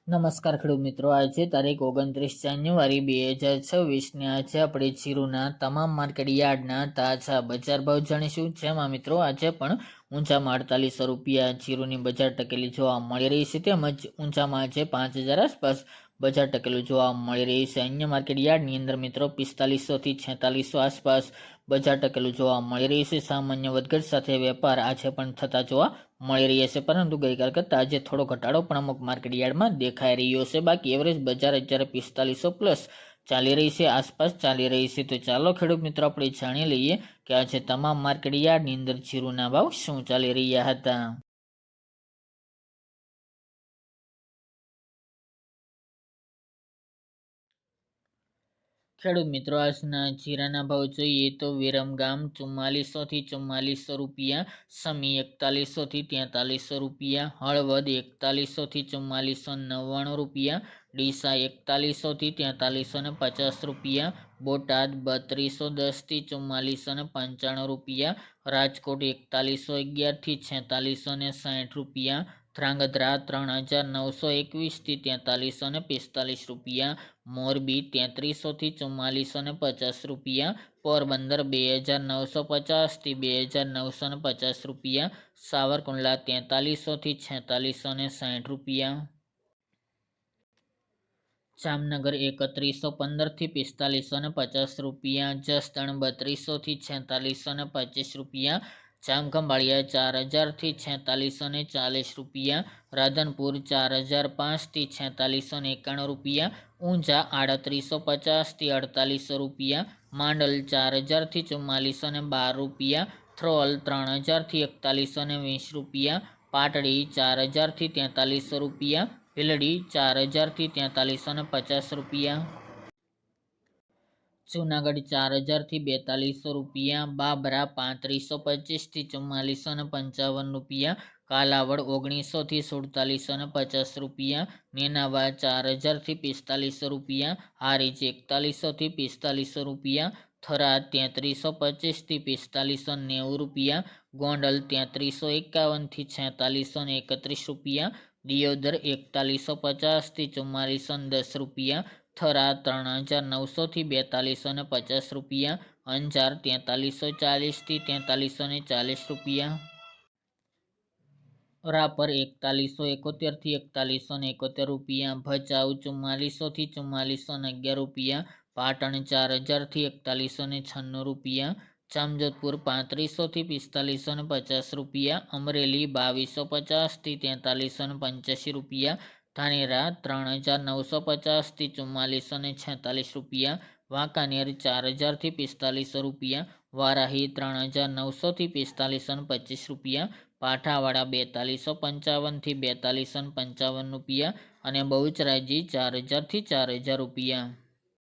નમસ્કાર ખેડૂત મિત્રો, આજે તારીખ 29 જાન્યુઆરી 2026 આજે આપણે જીરુના તમામ માર્કેટ યાર્ડના તાજા બજાર ભાવ જાણીશું। જેમાં મિત્રો આજે પણ ઊંચામાં 4800 રૂપિયા જીરુની બજાર ટકેલી જોવા મળી રહી છે, તેમજ ઊંચામાં આજે 5000 આસપાસ બજાર ટકેલું જોવા મળી રહી છે। અન્ય માર્કેટ યાર્ડની અંદર મિત્રો 4500 થી 4600 આસપાસ બજાર ટકેલું જોવા મળી રહી છે। સામાન્ય વધઘટ સાથે વેપાર આજે પણ થતા જોવા મળી રહ્યા છે, પરંતુ ગઈકાલ કરતાં આજે થોડો ઘટાડો પણ અમુક માર્કેટ યાર્ડમાં દેખાઈ રહ્યો છે। બાકી એવરેજ બજાર અત્યારે 4500 પ્લસ ચાલી રહી છે, આસપાસ ચાલી રહી છે। તો ચાલો ખેડૂત મિત્રો આપણે જાણી લઈએ કે આજે તમામ માર્કેટ યાર્ડની અંદર જીરુના ભાવ શું ચાલી રહ્યા હતા। ખેડૂત મિત્રો, આજના જીરાના ભાવ જોઈએ તો વિરમગામ 4400 થી 4400 રૂપિયા, સમી 4100 થી 4300 રૂપિયા, હળવદ 4100 થી 4499 રૂપિયા, ડીસા 4100 થી 4350 રૂપિયા, બોટાદ 3210 થી 4495 રૂપિયા, રાજકોટ 4111 થી 4660 રૂપિયા, ધ્રાંગધ્રા 3921 થી 4345 રૂપિયા, મોરબી 3300 થી 4450 રૂપિયા, પોરબંદર 2950 થી 2950 રૂપિયા, સાવરકુંડલા 4300 થી 4660 રૂપિયા, જામનગર 3115 થી 4550 રૂપિયા, જસદણ 3200 થી 4625 રૂપિયા, જામખંભાળિયા 4000 થી 4640 રૂપિયા, રાધનપુર 4005 થી 4691 રૂપિયા, ઊંઝા 3850 થી 4800 રૂપિયા, માંડલ 4000 થી 4412 રૂપિયા, થ્રોલ 3000 થી 4120 રૂપિયા, પાટડી 4000 થી 4300 રૂપિયા, ભીલડી 4000 થી 4350 રૂપિયા, જૂનાગઢ 4000 થી 4200 રૂપિયા, બાબરા 3525 થી 4455 રૂપિયા, કાલાવડ 1900 થી 4750 રૂપિયા, નેનાવા 4000 થી 4500 રૂપિયા, હારીજ 4100 થી 4500 રૂપિયા, થરાદ 3325 થી 4590 રૂપિયા, ગોંડલ 3351 થી 4631 રૂપિયા, દિયોદર 4150 થી 4410 રૂપિયા, થરા 3900 થી 4250 રૂપિયા, અંજાર 4340 થી 4340 રૂપિયા, રાપર 4171 થી 4171 રૂપિયા, ભચાઉ 4400 થી 4411 રૂપિયા, પાટણ 4000 થી 4196 રૂપિયા, જામજોધપુર 3500 થી 4550 રૂપિયા, અમરેલી 2250 થી 4385 રૂપિયા, ધાનેરા 3950 થી 4446 રૂપિયા, વાંકાનેર 4000 થી 4500 રૂપિયા, વારાહી 3900 થી 4525 રૂપિયા, પાઠાવાડા 4255 થી 4255 રૂપિયા અને બહુચરાજી 4000 થી 4000 રૂપિયા।